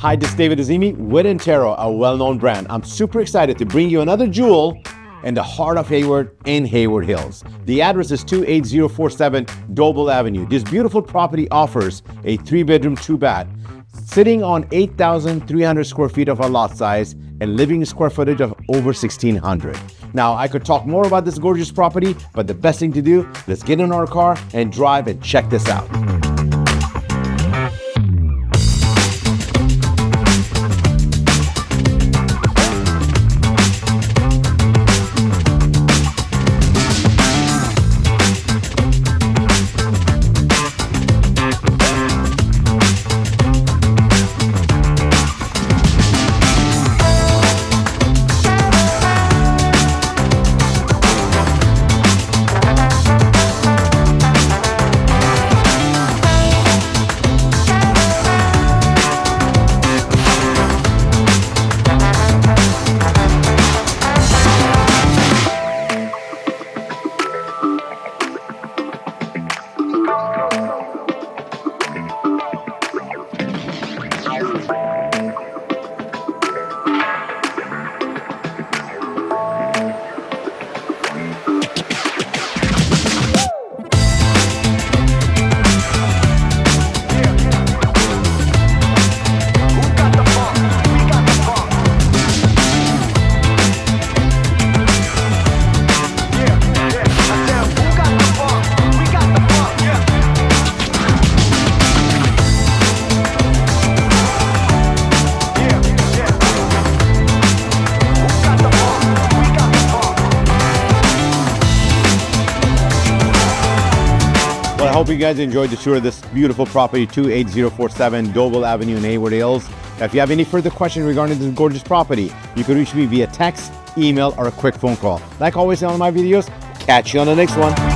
Hi, this is David Azimi with Intero, a well-known brand. I'm super excited to bring you another jewel in the heart of Hayward in Hayward Hills. The address is 28047 Dobbel Avenue. This beautiful property offers a 3-bedroom, 2-bath, sitting on 8,300 square feet of a lot size and living square footage of over 1,600. Now, I could talk more about this gorgeous property, but the best thing to do, let's get in our car and drive and check this out. I hope you guys enjoyed the tour of this beautiful property, 28047 Dobbel Avenue in Hayward Hills. If you have any further questions regarding this gorgeous property, you can reach me via text, email, or a quick phone call. Like always on my videos, catch you on the next one.